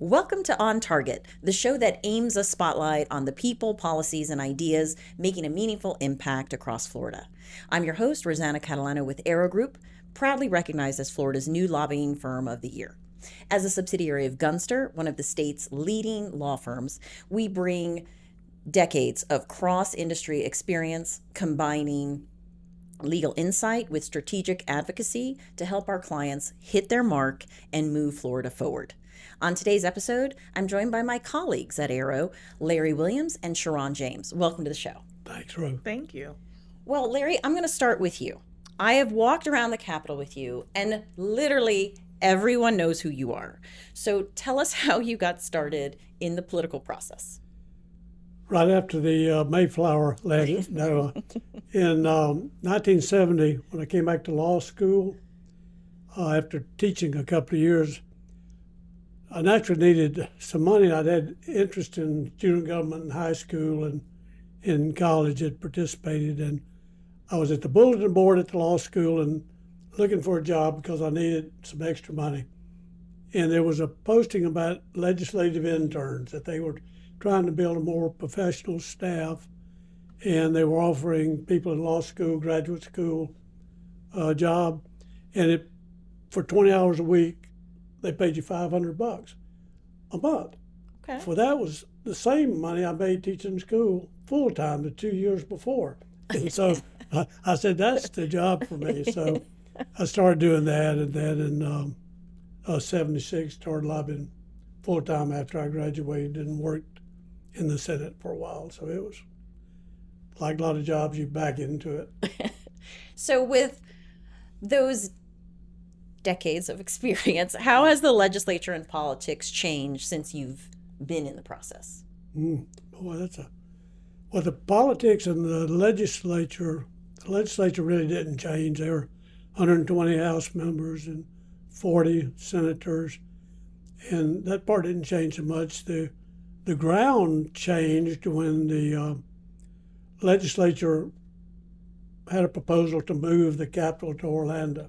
Welcome to On Target, the show that aims a spotlight on the people, policies, and ideas making a meaningful impact across Florida. I'm your host, Rosanna Catalano with Arrow Group, proudly recognized as Florida's new lobbying firm of the year. As a subsidiary of Gunster, one of the state's leading law firms, we bring decades of cross-industry experience combining legal insight with strategic advocacy to help our clients hit their mark and move Florida forward. On today's episode, I'm joined by my colleagues at Arrow, Larry Williams and Sha'Ron James. Welcome to the show. Thanks, Ro. Thank you. Well, Larry, I'm going to start with you. I have walked around the Capitol with you, and literally everyone knows who you are. So tell us how you got started in the political process. Right after the Mayflower landing, in 1970, when I came back to law school, after teaching a couple of years, I naturally needed some money. I'd had interest in student government in high school and in college had participated. And I was at the bulletin board at the law school and looking for a job because I needed some extra money. And there was a posting about legislative interns, that they were trying to build a more professional staff. And they were offering people in law school, graduate school, a job. And for 20 hours a week, they paid you $500 a month. Okay. For that was the same money I made teaching school full time the 2 years before. And so I said, that's the job for me. So I started doing that, and then in 76 started lobbying full time after I graduated and worked in the Senate for a while. So it was like a lot of jobs, you back into it. So with those decades of experience, how has the legislature and politics changed since you've been in the process? Boy, well, the politics and the legislature really didn't change. There were 120 House members and 40 senators, and that part didn't change so much. The ground changed when the legislature had a proposal to move the capital to Orlando.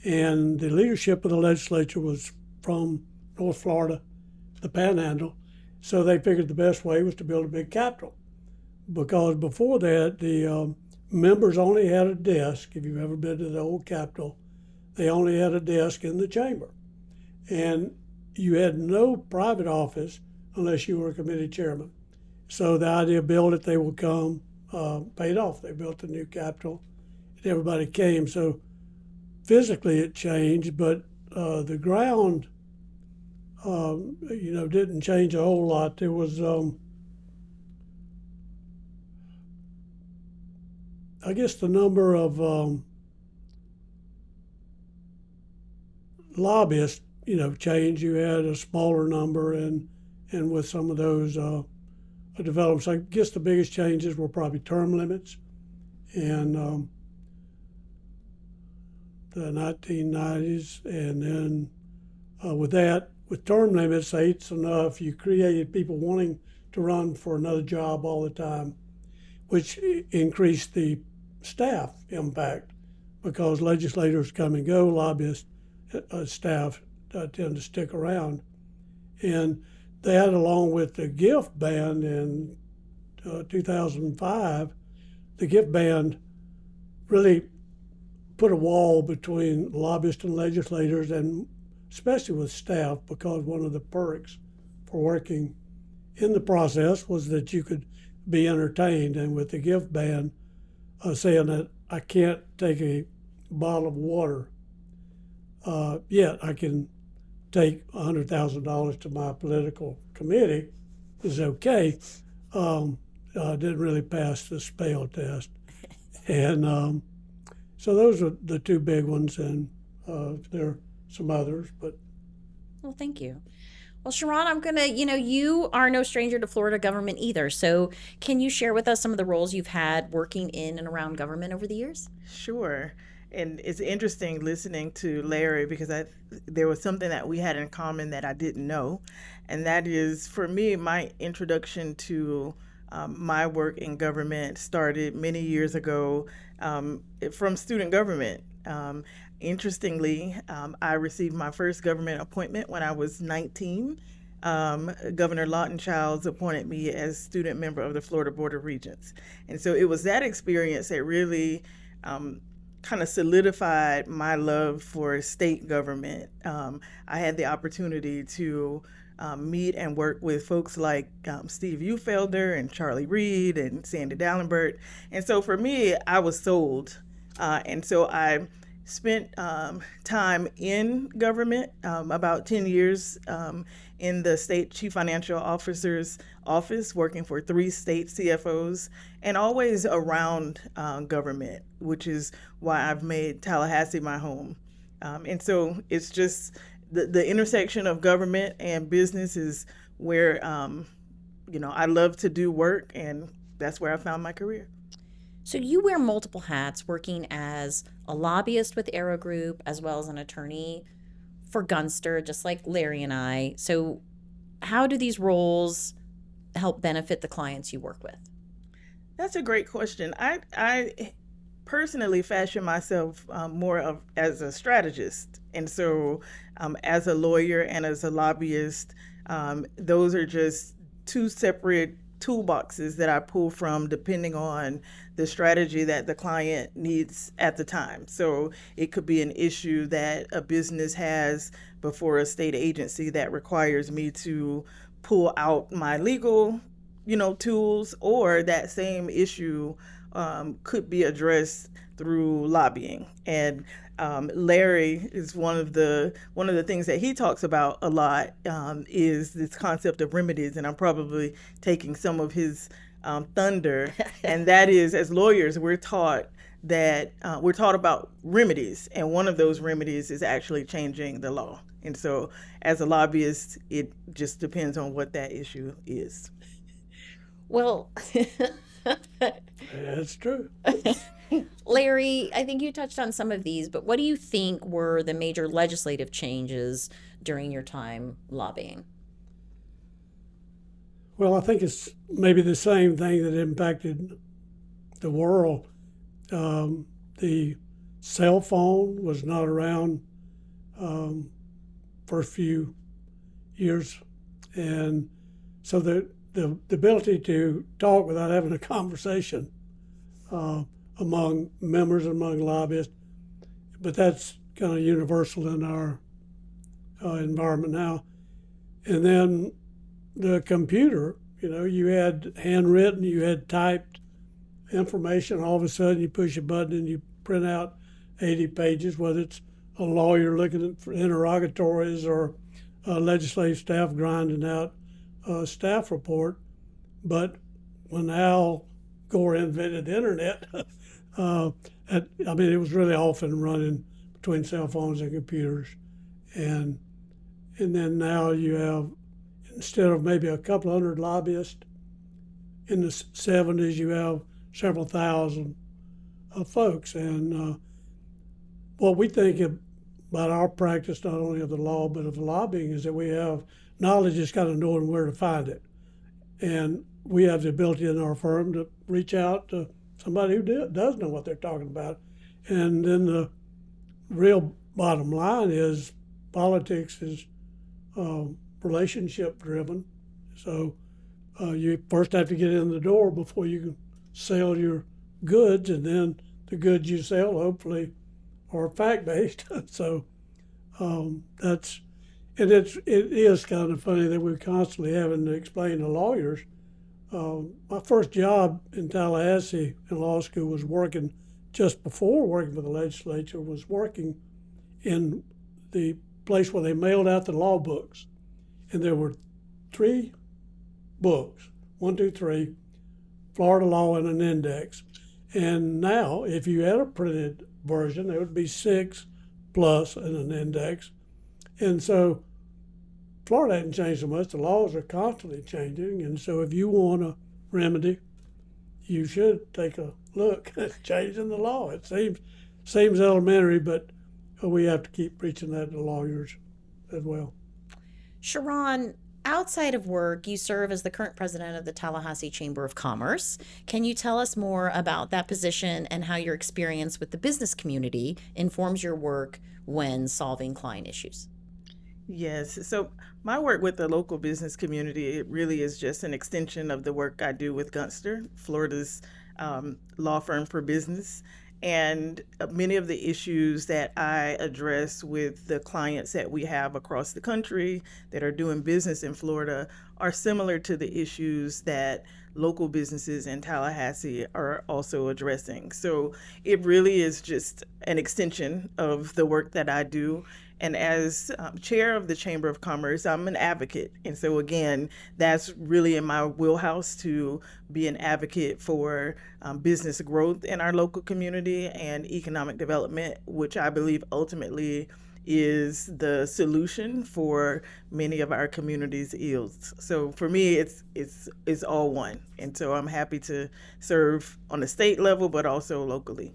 And the leadership of the legislature was from North Florida, the Panhandle. So they figured the best way was to build a big capitol. Because before that, the members only had a desk. If you've ever been to the old Capitol, they only had a desk in the chamber. And you had no private office unless you were a committee chairman. So the idea of build it, they will come, paid off. They built the new Capitol, and everybody came. So physically it changed, but the ground, didn't change a whole lot. There was, I guess, the number of lobbyists, changed. You had a smaller number, and with some of those developments, I guess the biggest changes were probably term limits, and the 1990s, and then with term limits, 8's enough, you created people wanting to run for another job all the time, which increased the staff impact because legislators come and go, lobbyists, staff tend to stick around. And that, along with the gift ban in 2005, the gift ban really put a wall between lobbyists and legislators, and especially with staff, because one of the perks for working in the process was that you could be entertained. And with the gift ban, saying that I can't take a bottle of water, yet I can take $100,000 to my political committee is okay, didn't really pass the spell test. And so those are the two big ones, and there are some others, but. Well, thank you. Well, Sha'Ron, I'm going to, you are no stranger to Florida government either. So can you share with us some of the roles you've had working in and around government over the years? Sure. And it's interesting listening to Larry because there was something that we had in common that I didn't know. And that is, for me, my introduction to my work in government started many years ago from student government. Interestingly, I received my first government appointment when I was 19 Governor Lawton Childs appointed me as student member of the Florida Board of Regents. And so it was that experience that really kind of solidified my love for state government. I had the opportunity to meet and work with folks like Steve Ufelder and Charlie Reed and Sandy Dallenbert. And so for me, I was sold. And so I spent time in government, about 10 years in the state chief financial officer's office, working for 3 state CFOs, and always around government, which is why I've made Tallahassee my home. And so it's just the intersection of government and business is where, I love to do work, and that's where I found my career. So you wear multiple hats, working as a lobbyist with Arrow Group as well as an attorney for Gunster, just like Larry and I. So how do these roles help benefit the clients you work with? That's a great question. I personally fashion myself more as a strategist. And so as a lawyer and as a lobbyist, those are just 2 separate toolboxes that I pull from depending on the strategy that the client needs at the time. So it could be an issue that a business has before a state agency that requires me to pull out my legal, tools, or that same issue could be addressed through lobbying. And Larry is one of the things that he talks about a lot is this concept of remedies, and I'm probably taking some of his thunder. And that is, as lawyers, we're taught about remedies, and one of those remedies is actually changing the law. And so, as a lobbyist, it just depends on what that issue is. Well, That's true. Larry, I think you touched on some of these, but what do you think were the major legislative changes during your time lobbying? Well, I think it's maybe the same thing that impacted the world. The cell phone was not around for a few years, and so the ability to talk without having a conversation among members and among lobbyists, but that's kind of universal in our environment now. And then the computer, you had handwritten, you had typed information. All of a sudden, you push a button and you print out 80 pages, whether it's a lawyer looking at interrogatories or legislative staff grinding out a staff report. But when Al Gore invented the internet, it was really often running between cell phones and computers. And then now you have, instead of maybe a couple hundred lobbyists in the 70s, you have several thousand folks. And what we think about our practice, not only of the law, but of lobbying, is that we have knowledge, just kind of knowing where to find it. And we have the ability in our firm to reach out to somebody who does know what they're talking about. And then the real bottom line is politics is relationship driven. So you first have to get in the door before you can sell your goods, and then the goods you sell hopefully are fact-based. So it is kind of funny that we're constantly having to explain to lawyers. My first job in Tallahassee in law school was working, just before working for the legislature, was working in the place where they mailed out the law books. And there were 3 books, 1, 2, 3, Florida law and an index. And now, if you had a printed version, there would be 6 plus and an index. And so Florida hasn't changed so much. The laws are constantly changing. And so if you want a remedy, you should take a look at changing the law. It seems elementary, but we have to keep preaching that to lawyers as well. Sha'Ron, outside of work, you serve as the current president of the Tallahassee Chamber of Commerce. Can you tell us more about that position and how your experience with the business community informs your work when solving client issues? Yes. So my work with the local business community, it really is just an extension of the work I do with Gunster, Florida's law firm for business. And many of the issues that I address with the clients that we have across the country that are doing business in Florida are similar to the issues that local businesses in Tallahassee are also addressing. So it really is just an extension of the work that I do. And as chair of the Chamber of Commerce, I'm an advocate. And so, again, that's really in my wheelhouse to be an advocate for business growth in our local community and economic development, which I believe ultimately is the solution for many of our community's ills. So for me, it's all one. And so I'm happy to serve on the state level, but also locally.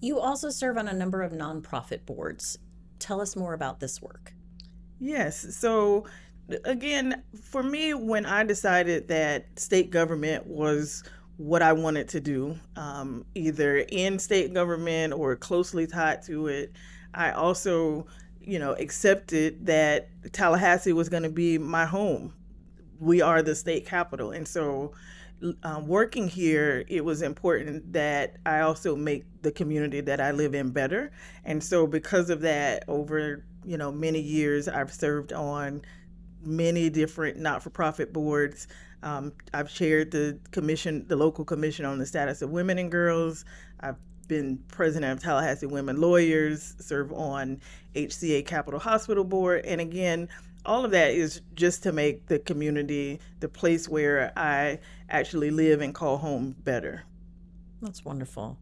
You also serve on a number of nonprofit boards. Tell us more about this work. Yes. So, again, for me, when I decided that state government was what I wanted to do, either in state government or closely tied to it, I also, accepted that Tallahassee was going to be my home. We are the state capital. And so, working here, it was important that I also make the community that I live in better. And so, because of that, over many years, I've served on many different not-for-profit boards. I've chaired the local commission on the status of women and girls. I've been president of Tallahassee Women Lawyers, serve on HCA Capitol Hospital Board, and again, all of that is just to make the community, the place where I actually live and call home, better. That's wonderful.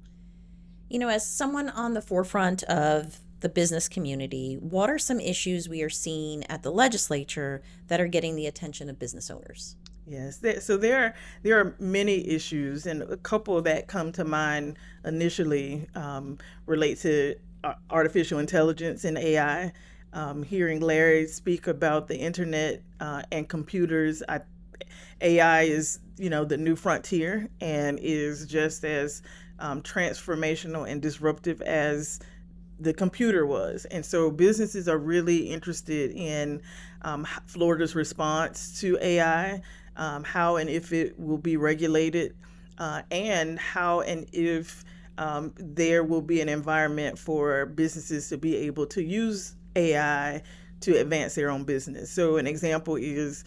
As someone on the forefront of the business community, what are some issues we are seeing at the legislature that are getting the attention of business owners? Yes, so there are many issues, and a couple that come to mind initially relate to artificial intelligence and AI. Hearing Larry speak about the internet and computers, AI is the new frontier and is just as transformational and disruptive as the computer was. And so businesses are really interested in Florida's response to AI, how and if it will be regulated, and how and if there will be an environment for businesses to be able to use AI to advance their own business. So an example is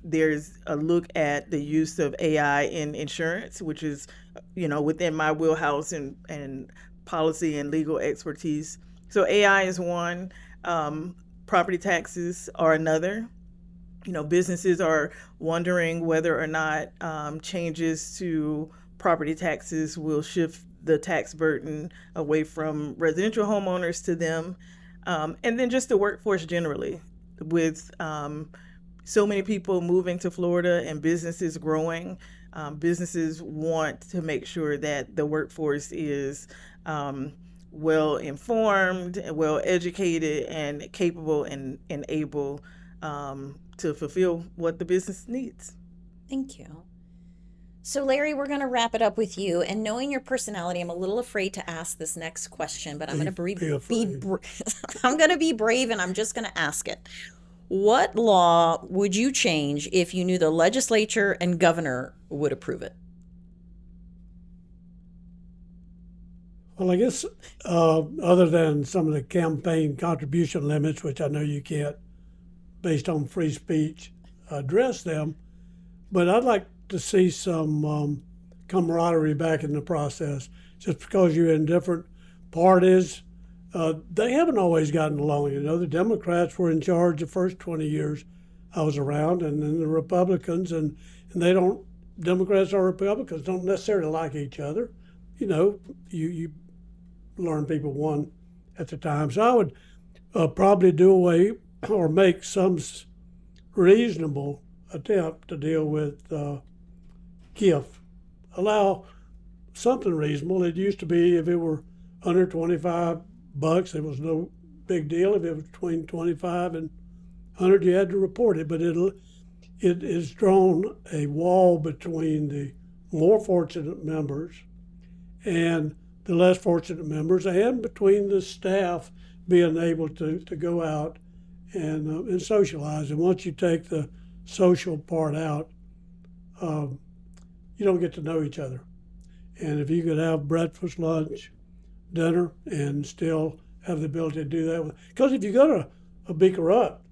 there's a look at the use of AI in insurance, which is, within my wheelhouse and policy and legal expertise. So AI is one. Property taxes are another. Businesses are wondering whether or not changes to property taxes will shift the tax burden away from residential homeowners to them. And then just the workforce generally, with so many people moving to Florida and businesses growing, businesses want to make sure that the workforce is well informed, well educated, and capable and able to fulfill what the business needs. Thank you. So, Larry, we're going to wrap it up with you. And knowing your personality, I'm a little afraid to ask this next question, but I'm going to I'm going to be brave, and I'm just going to ask it. What law would you change if you knew the legislature and governor would approve it? Well, I guess other than some of the campaign contribution limits, which I know you can't, based on free speech, address them, but I'd like to see some camaraderie back in the process. Just because you're in different parties, they haven't always gotten along. The Democrats were in charge the first 20 years I was around, and then the Republicans, and Democrats or Republicans don't necessarily like each other. You learn people one at a time. So I would probably do away or make some reasonable attempt to deal with gift. Allow something reasonable. It used to be if it were under $25, it was no big deal. If it was between 25 and 100, you had to report it. But it has drawn a wall between the more fortunate members and the less fortunate members, and between the staff being able to go out and socialize. And once you take the social part out, you don't get to know each other. And if you could have breakfast, lunch, dinner, and still have the ability to do that, because if you go to a big corrupt,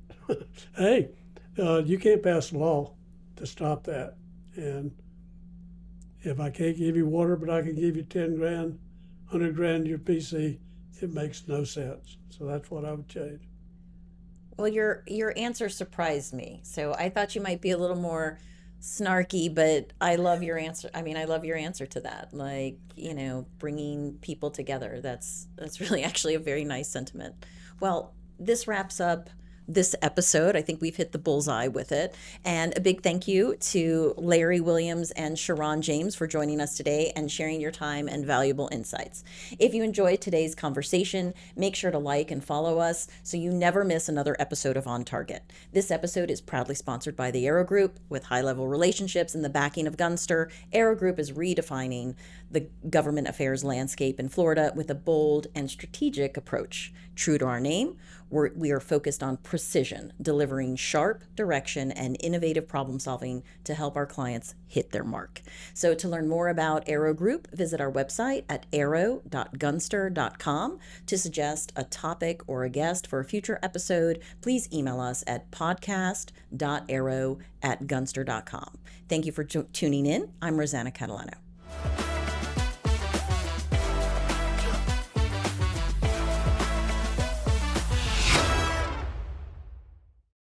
hey, you can't pass a law to stop that. And if I can't give you water, but I can give you 10 grand, 100 grand your PC, it makes no sense. So that's what I would change. Well, your answer surprised me. So I thought you might be a little more snarky, but I love your answer. I mean, I love your answer to that. Like, bringing people together. That's really actually a very nice sentiment. Well, this wraps up this episode. I think we've hit the bullseye with it. And a big thank you to Larry Williams and Sha'Ron James for joining us today and sharing your time and valuable insights. If you enjoyed today's conversation, make sure to like and follow us so you never miss another episode of On Target. This episode is proudly sponsored by the Arrow Group. With high-level relationships and the backing of Gunster, Arrow Group is redefining the government affairs landscape in Florida with a bold and strategic approach. True to our name, we are focused on precision, delivering sharp direction and innovative problem solving to help our clients hit their mark. So to learn more about Arrow Group, visit our website at arrow.gunster.com. To suggest a topic or a guest for a future episode, please email us at podcast.arrow@gunster.com. Thank you for tuning in. I'm Rosanna Catalano.